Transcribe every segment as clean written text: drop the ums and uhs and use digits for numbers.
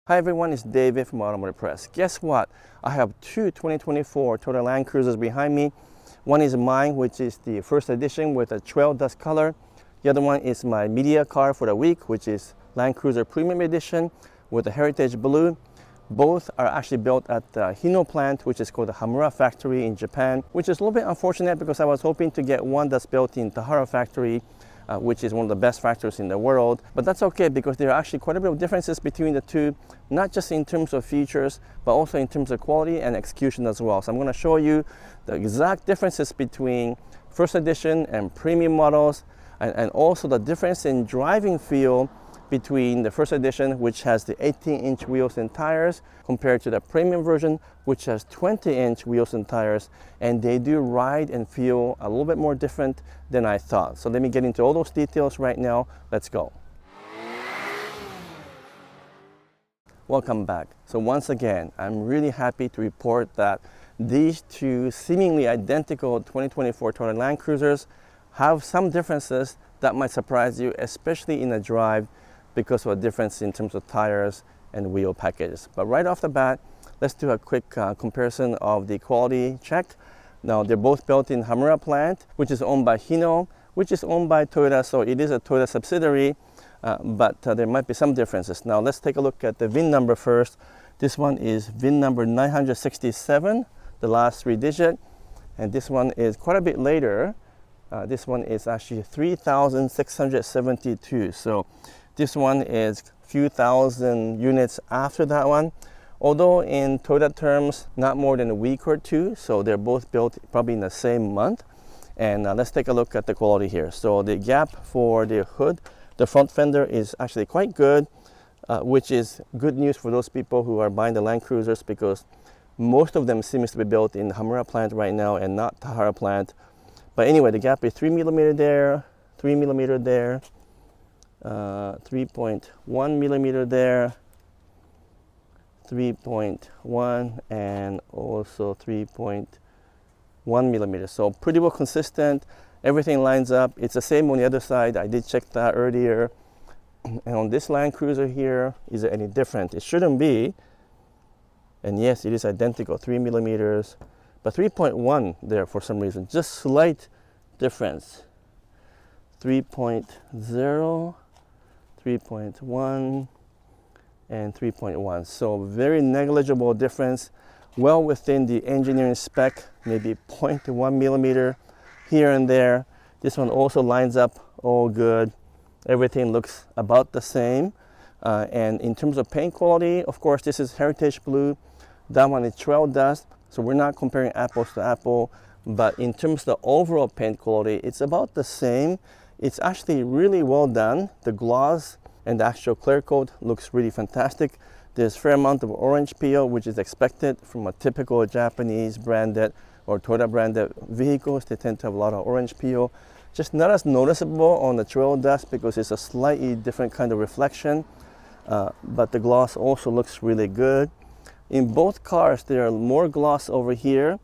Hi everyone, it's David from Automotive Press. Guess what? I have two 2024 Toyota Land Cruisers behind me. One is mine, which is the first edition with a trail dust color. The other one is my media car for the week, which is Land Cruiser Premium Edition with a heritage blue. Both are actually built at the Hino plant, which is called the Hamura factory in Japan, which is a little bit unfortunate because I was hoping to get one that's built in Tahara factory, which is one of the best factories in the world. But that's okay because there are actually quite a bit of differences between the two, not just in terms of features, but also in terms of quality and execution as well. So I'm going to show you the exact differences between first edition and premium models, and also the difference in driving feel between the first edition, which has the 18-inch wheels and tires, compared to the premium version, which has 20-inch wheels and tires, and they do ride and feel a little bit more different than I thought. So let me get into all those details right now. Let's go. Welcome back. So once again, I'm really happy to report that these two seemingly identical 2024 Toyota Land Cruisers have some differences that might surprise you, especially in the drive, because of a difference in terms of tires and wheel packages. But right off the bat, let's do a quick comparison of the quality check. Now, they're both built in Hamura plant, which is owned by Hino, which is owned by Toyota, so it is a Toyota subsidiary, but there might be some differences. Now, let's take a look at the VIN number first. This one is VIN number 967, the last 3 digits, and this one is quite a bit later. This one is actually 3,672. So this one is a few thousand units after that one, although in Toyota terms, not more than a week or two. So they're both built probably in the same month. And let's take a look at the quality here. So the gap for the hood, the front fender is actually quite good, which is good news for those people who are buying the Land Cruisers, because most of them seems to be built in the Hamura plant right now and not Tahara plant. But anyway, the gap is 3 millimeter there, 3 millimeter there, 3.1 millimeter there, 3.1, and also 3.1 millimeter. So pretty well consistent. Everything lines up. It's the same on the other side. I did check that earlier. And on this Land Cruiser here, is it any different? It shouldn't be. And yes, it is identical, 3 millimeters, but 3.1 there for some reason. Just slight difference. 3.0, 3.1, and 3.1. So very negligible difference, well within the engineering spec, maybe 0.1 millimeter here and there. This one also lines up all good. Everything looks about the same. And in terms of paint quality, of course, this is heritage blue. That one is trail dust. So we're not comparing apples to apple, but in terms of the overall paint quality, it's about the same. It's actually really well done. The gloss and the actual clear coat looks really fantastic. There's a fair amount of orange peel, which is expected from a typical Japanese branded or Toyota branded vehicles. They tend to have a lot of orange peel. Just not as noticeable on the trail dust because it's a slightly different kind of reflection, but the gloss also looks really good. In both cars, there are more gloss over here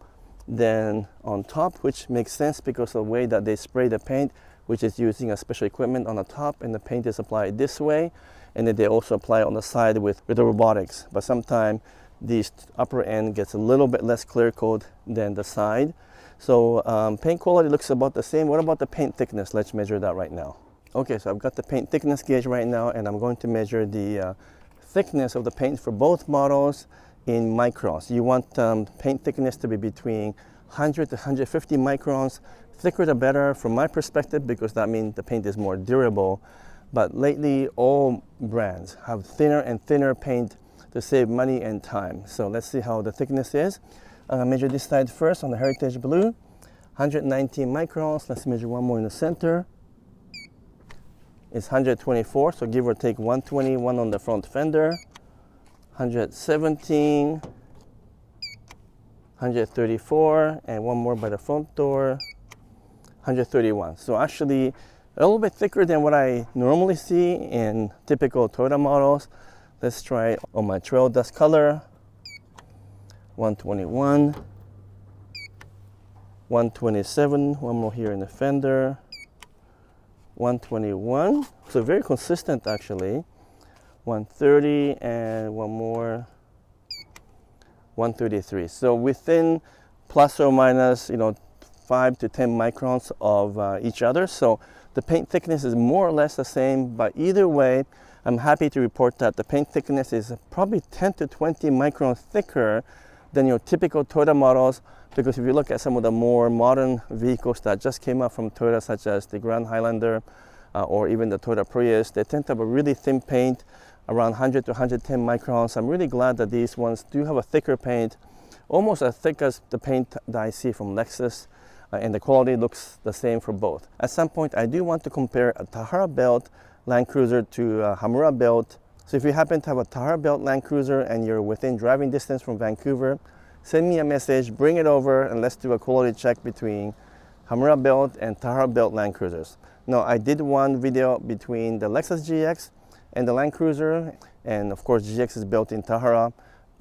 than on top, which makes sense because of the way that they spray the paint, which is using a special equipment on the top, and the paint is applied this way, and then they also apply it on the side with the robotics. But sometimes the upper end gets a little bit less clear coat than the side. So paint quality looks about the same. What about the paint thickness? Let's measure that right now. Okay, so I've got the paint thickness gauge right now, and I'm going to measure the thickness of the paint for both models in microns. You want paint thickness to be between 100 to 150 microns. Thicker the better from my perspective, because that means the paint is more durable. But lately, all brands have thinner and thinner paint to save money and time. So let's see how the thickness is. I'm gonna measure this side first on the heritage blue, 119 microns. Let's measure one more in the center. It's 124, so give or take 121 on the front fender, 117, 134, and one more by the front door, 131. So actually a little bit thicker than what I normally see in typical Toyota models. Let's try it on my trail dust color. 121, 127, one more here in the fender, 121. So very consistent actually. 130, and one more, 133. So within plus or minus, 5 to 10 microns of each other. So the paint thickness is more or less the same, but either way, I'm happy to report that the paint thickness is probably 10 to 20 microns thicker than your typical Toyota models, because if you look at some of the more modern vehicles that just came out from Toyota, such as the Grand Highlander or even the Toyota Prius, they tend to have a really thin paint, around 100 to 110 microns. I'm really glad that these ones do have a thicker paint, almost as thick as the paint that I see from Lexus, and the quality looks the same for both. At some point, I do want to compare a Tahara built Land Cruiser to a Hamura built. So if you happen to have a Tahara built Land Cruiser and you're within driving distance from Vancouver, send me a message, bring it over, and let's do a quality check between Hamura built and Tahara built Land Cruisers. Now, I did one video between the Lexus GX and the Land Cruiser, and of course GX is built in Tahara,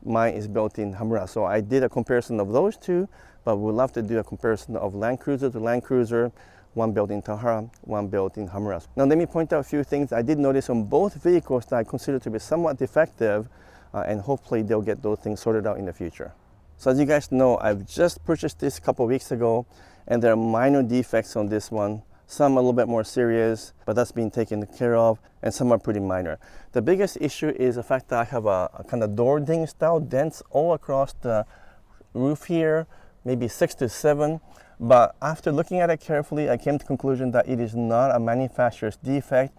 mine is built in Hamura. So I did a comparison of those two, but we'd love to do a comparison of Land Cruiser to Land Cruiser, one built in Tahara, one built in Hamura. Now let me point out a few things I did notice on both vehicles that I consider to be somewhat defective, and hopefully they'll get those things sorted out in the future. So as you guys know, I've just purchased this a couple of weeks ago, and there are minor defects on this one. Some a little bit more serious, but that's being taken care of, and some are pretty minor. The biggest issue is the fact that I have a kind of door ding style dents all across the roof here, maybe 6 to 7. But after looking at it carefully, I came to the conclusion that it is not a manufacturer's defect.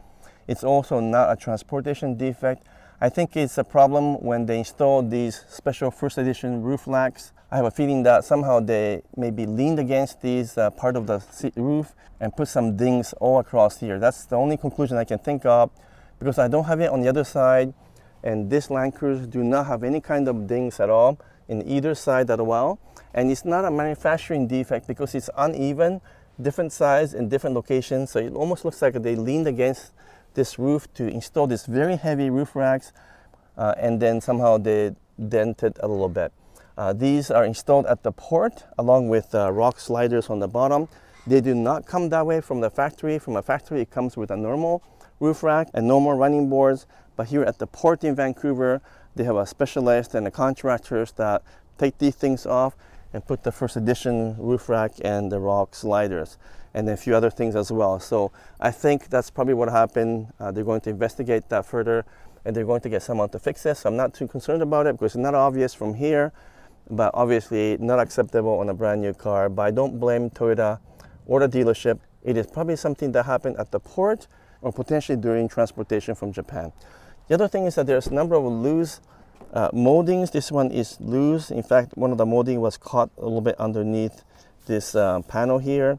It's also not a transportation defect. I think it's a problem when they installed these special first edition roof racks. I have a feeling that somehow they maybe leaned against these part of the roof and put some dings all across here. That's the only conclusion I can think of, because I don't have it on the other side, and this Land Cruiser do not have any kind of dings at all in either side as well. And it's not a manufacturing defect because it's uneven, different size in different locations. So it almost looks like they leaned against this roof to install these very heavy roof racks, and then somehow they dented a little bit. These are installed at the port along with rock sliders on the bottom. They do not come that way from the factory. From a factory, it comes with a normal roof rack and normal running boards. But here at the port in Vancouver, they have a specialist and the contractors that take these things off and put the first edition roof rack and the rock sliders, and a few other things as well. So I think that's probably what happened. They're going to investigate that further, and they're going to get someone to fix this. So I'm not too concerned about it because it's not obvious from here, but obviously not acceptable on a brand new car. But I don't blame Toyota or the dealership. It is probably something that happened at the port or potentially during transportation from Japan. The other thing is that there's a number of loose moldings. This one is loose. In fact, one of the molding was caught a little bit underneath this panel here.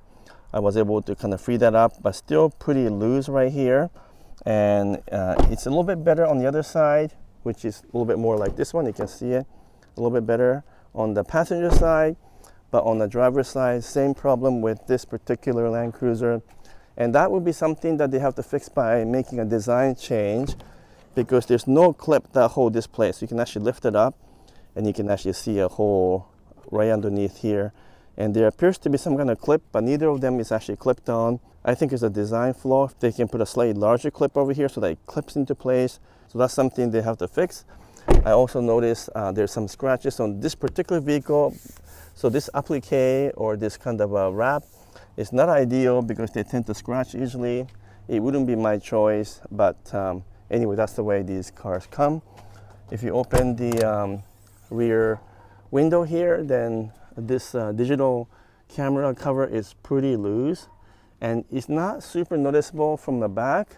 I was able to kind of free that up, but still pretty loose right here. And it's a little bit better on the other side, which is a little bit more like this one. You can see it a little bit better on the passenger side, but on the driver's side, same problem with this particular Land Cruiser. And that would be something that they have to fix by making a design change, because there's no clip that hold this place. You can actually lift it up and you can actually see a hole right underneath here. And there appears to be some kind of clip, but neither of them is actually clipped on. I think it's a design flaw. They can put a slightly larger clip over here so that it clips into place. So that's something they have to fix. I also noticed there's some scratches on this particular vehicle. So this applique or this kind of a wrap is not ideal because they tend to scratch easily. It wouldn't be my choice, but anyway, that's the way these cars come. If you open the rear window here, then this digital camera cover is pretty loose, and it's not super noticeable from the back,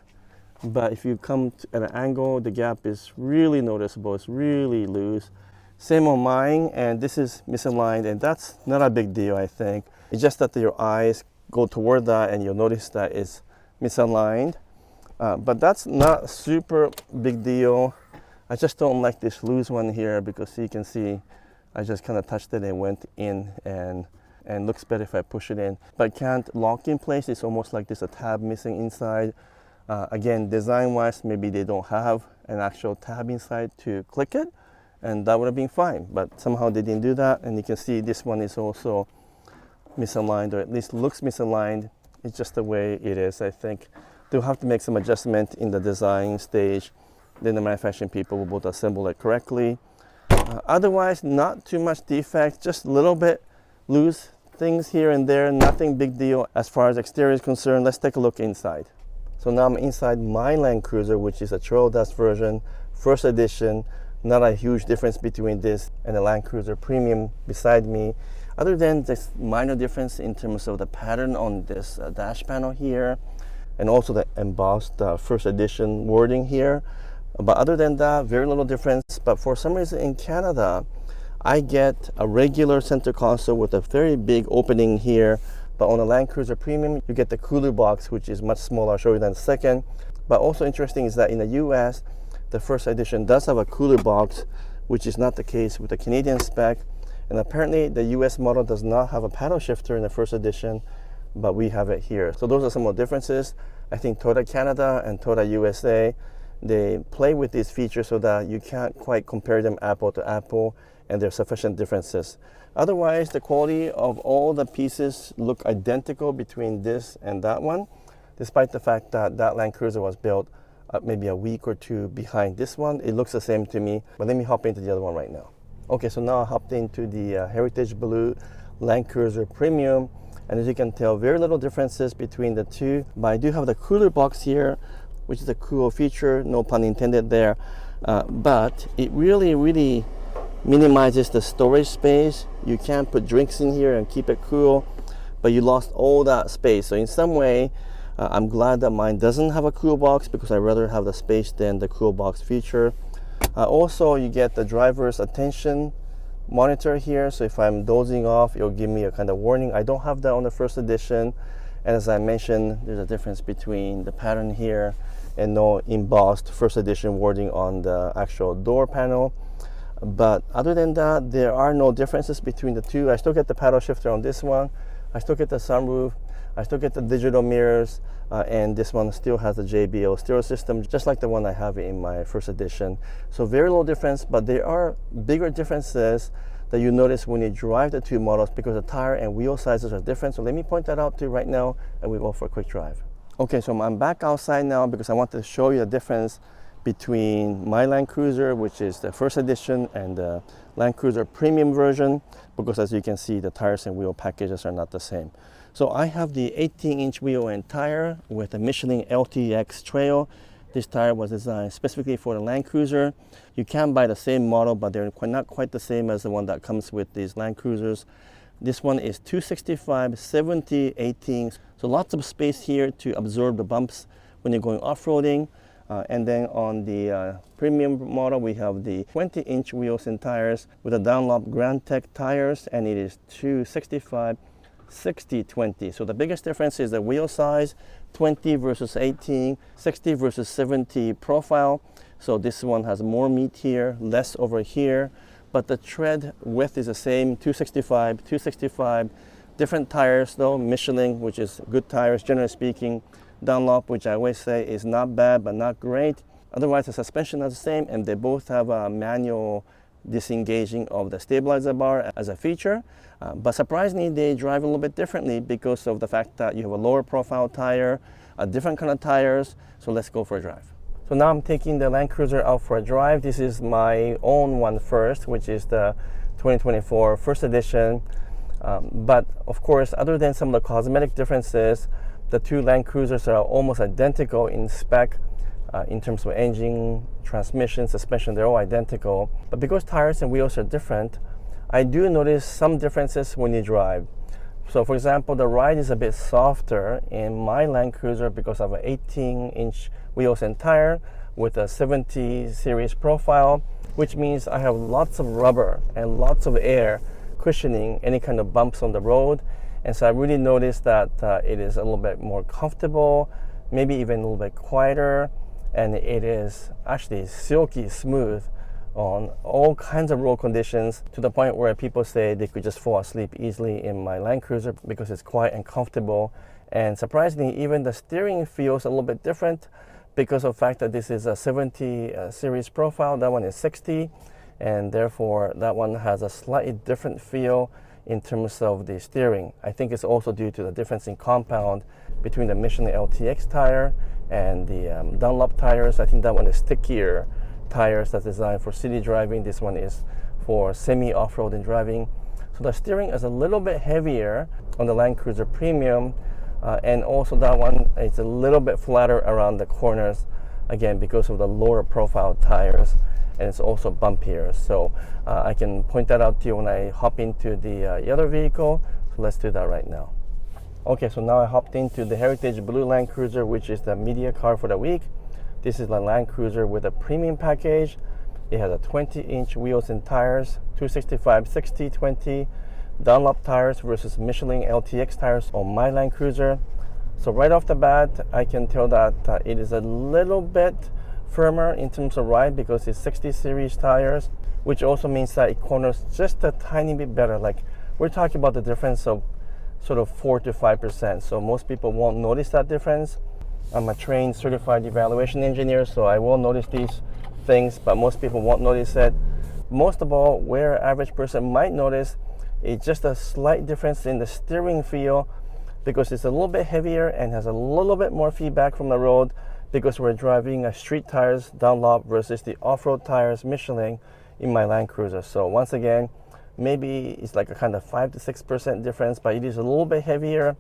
but if you come at an angle, the gap is really noticeable. It's really loose. Same on mine, and this is misaligned, and that's not a big deal, I think. It's just that your eyes go toward that and you'll notice that it's misaligned. But that's not super big deal. I just don't like this loose one here because you can see I just kind of touched it and went in, and looks better if I push it in. But can't lock in place. It's almost like there's a tab missing inside. Again, design-wise, maybe they don't have an actual tab inside to click it, and that would have been fine. But somehow they didn't do that, and you can see this one is also misaligned, or at least looks misaligned. It's just the way it is, I think. They'll have to make some adjustment in the design stage then the manufacturing people will be able to assemble it correctly. Otherwise, not too much defects, just a little bit loose things here and there, nothing big deal as far as exterior is concerned. Let's take a look inside. So now I'm inside my Land Cruiser, which is a trail dust version, first edition. Not a huge difference between this and the Land Cruiser Premium beside me, other than this minor difference in terms of the pattern on this dash panel here, and also the embossed first edition wording here. But other than that, very little difference. But for some reason in Canada, I get a regular center console with a very big opening here. But on the Land Cruiser Premium, you get the cooler box, which is much smaller. I'll show you that in a second. But also interesting is that in the US, the first edition does have a cooler box, which is not the case with the Canadian Spec. And apparently the US model does not have a paddle shifter in the first edition, but we have it here. So those are some of the differences. I think Toyota Canada and Toyota USA, they play with these features so that you can't quite compare them apple to apple, and there are sufficient differences. Otherwise, the quality of all the pieces look identical between this and that one, despite the fact that that Land Cruiser was built maybe a week or two behind this one. It looks the same to me, but let me hop into the other one right now. Okay, so now I hopped into the Heritage Blue Land Cruiser Premium, and as you can tell, very little differences between the two, but I do have the cooler box here, which is a cool feature, no pun intended there, but it really minimizes the storage space. You can't put drinks in here and keep it cool, but you lost all that space. So in some way, I'm glad that mine doesn't have a cool box, because I'd rather have the space than the cool box feature. Also, you get the driver's attention monitor here, so if I'm dozing off, it'll give me a kind of warning. I don't have that on the first edition, and as I mentioned, there's a difference between the pattern here and no embossed first edition wording on the actual door panel. But other than that, there are no differences between the two. I still get the paddle shifter on this one, I still get the sunroof, I still get the digital mirrors, and this one still has the JBL stereo system, just like the one I have in my first edition. So very little difference, but there are bigger differences that you notice when you drive the two models, because the tire and wheel sizes are different. So let me point that out to you right now, and we go for a quick drive. Okay, so I'm back outside now because I want to show you the difference between my Land Cruiser, which is the first edition, and the Land Cruiser Premium version, because as you can see, the tires and wheel packages are not the same. So I have the 18-inch wheel and tire with a Michelin LTX Trail. This tire was designed specifically for the Land Cruiser. You can buy the same model, but they're not quite the same as the one that comes with these Land Cruisers. This one is 265, 70, 18. So lots of space here to absorb the bumps when you're going off-roading. And then on the premium model, we have the 20-inch wheels and tires with the Dunlop Grand Tech tires, and it is 265, 60, 20. So the biggest difference is the wheel size, 20 versus 18, 60 versus 70 profile. So this one has more meat here, less over here, but the tread width is the same, 265, 265. Different tires though, Michelin, which is good tires, generally speaking. Dunlop, which I always say is not bad, but not great. Otherwise, the suspension is the same, and they both have a manual disengaging of the stabilizer bar as a feature. But surprisingly, they drive a little bit differently because of the fact that you have a lower profile tire, a different kind of tires. So let's go for a drive. So now I'm taking the Land Cruiser out for a drive. This is my own one first, which is the 2024 first edition. But of course, other than some of the cosmetic differences, the two Land Cruisers are almost identical in spec, in terms of engine, transmission, suspension, they're all identical. But because tires and wheels are different, I do notice some differences when you drive. So for example, the ride is a bit softer in my Land Cruiser because of an 18-inch wheels and tire with a 70 series profile, which means I have lots of rubber and lots of air cushioning any kind of bumps on the road. And so I really noticed that it is a little bit more comfortable, maybe even a little bit quieter, and it is actually silky smooth on all kinds of road conditions, to the point where people say they could just fall asleep easily in my Land Cruiser because it's quiet and comfortable. And surprisingly, even the steering feels a little bit different because of the fact that this is a 70 series profile, that one is 60, and therefore that one has a slightly different feel in terms of the steering. I think it's also due to the difference in compound between the Michelin LTX tire And the Dunlop tires, I think that one is stickier tires that's designed for city driving. This one is for semi-off-road driving. So the steering is a little bit heavier on the Land Cruiser Premium, and also that one is a little bit flatter around the corners, again because of the lower profile tires, and it's also bumpier. So I can point that out to you when I hop into the other vehicle. So let's do that right now. Okay, so now I hopped into the Heritage Blue Land Cruiser, which is the media car for the week. This is the Land Cruiser with a premium package. It has a 20-inch wheels and tires, 265/60/20 Dunlop tires versus Michelin LTX tires on my Land Cruiser. So right off the bat, I can tell that it is a little bit firmer in terms of ride because it's 60 series tires, which also means that it corners just a tiny bit better. Like, we're talking about the difference of sort of 4 to 5%. So most people won't notice that difference. I'm a trained certified evaluation engineer, so I will notice these things, but most people won't notice it. Most of all, where an average person might notice is just a slight difference in the steering feel, because it's a little bit heavier and has a little bit more feedback from the road, because we're driving a street tires Dunlop versus the off-road tires Michelin in my Land Cruiser. So once again, maybe it's like a kind of 5 to 6% difference, but it is a little bit heavier.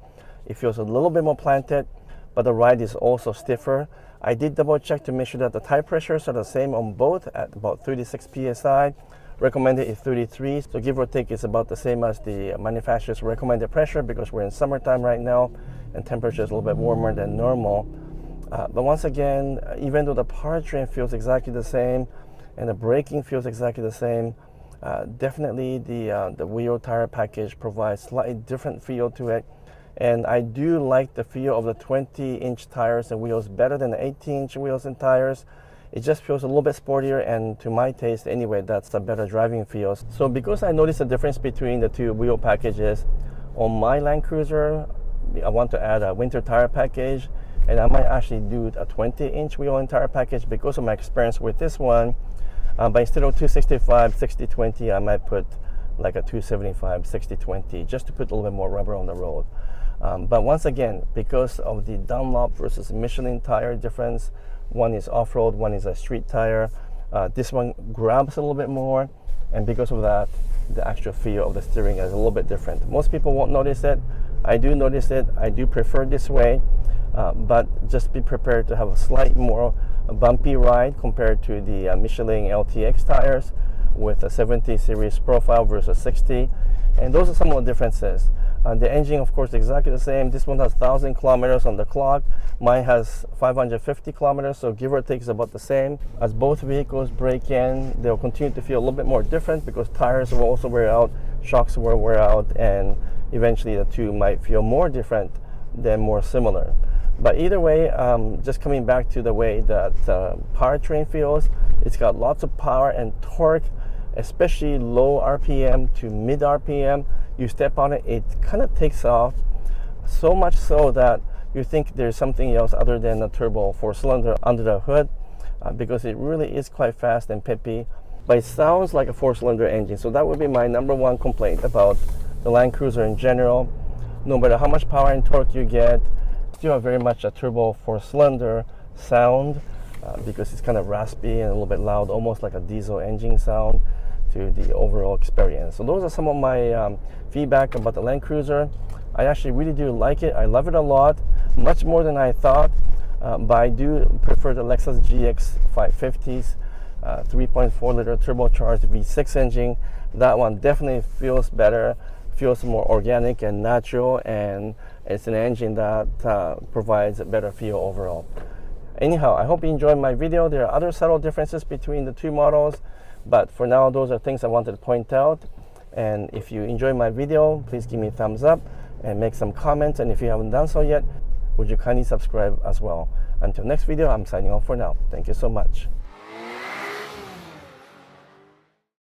It feels a little bit more planted, but the ride is also stiffer. I did double check to make sure that the tire pressures are the same on both at about 36 psi. Recommended is 33, so give or take it's about the same as the manufacturer's recommended pressure, because we're in summertime right now and temperature is a little bit warmer than normal. But once again, even though the powertrain feels exactly the same and the braking feels exactly the same, definitely the wheel tire package provides slightly different feel to it. And I do like the feel of the 20-inch tires and wheels better than the 18-inch wheels and tires. It just feels a little bit sportier, and to my taste anyway, that's a better driving feel. So because I noticed the difference between the two wheel packages, on my Land Cruiser, I want to add a winter tire package, and I might actually do a 20-inch wheel and tire package because of my experience with this one. But instead of 265/60/20, I might put like a 275/60/20 just to put a little bit more rubber on the road. But once again, because of the Dunlop versus Michelin tire difference, one is off-road, one is a street tire. This one grabs a little bit more, and because of that, the actual feel of the steering is a little bit different. Most people won't notice it. I do notice it. I do prefer this way, but just be prepared to have a slight more bumpy ride compared to the Michelin LTX tires with a 70 series profile versus 60. And those are some of the differences. The engine, of course, exactly the same. This one has 1,000 kilometers on the clock. Mine has 550 kilometers, so give or take is about the same. As both vehicles break in, they'll continue to feel a little bit more different because tires will also wear out, shocks will wear out, and eventually the two might feel more different than more similar. But either way, just coming back to the way that powertrain feels, it's got lots of power and torque, especially low RPM to mid RPM. You step on it, it kind of takes off, so much so that you think there's something else other than a turbo 4-cylinder under the hood, because it really is quite fast and peppy. But it sounds like a 4-cylinder engine, so that would be my number one complaint about the Land Cruiser in general. No matter how much power and torque you get, still have very much a turbo 4-cylinder sound, because it's kind of raspy and a little bit loud, almost like a diesel engine sound to the overall experience. So those are some of my feedback about the Land Cruiser. I actually really do like it. I love it a lot, much more than I thought, but I do prefer the Lexus GX 550s 3.4 liter turbocharged V6 engine. That one definitely feels better, feels more organic and natural, and it's an engine that provides a better feel overall. Anyhow, I hope you enjoyed my video. There are other subtle differences between the two models, but for now, those are things I wanted to point out. And if you enjoyed my video, please give me a thumbs up and make some comments. And if you haven't done so yet, would you kindly subscribe as well. Until next video, I'm signing off for now. Thank you so much.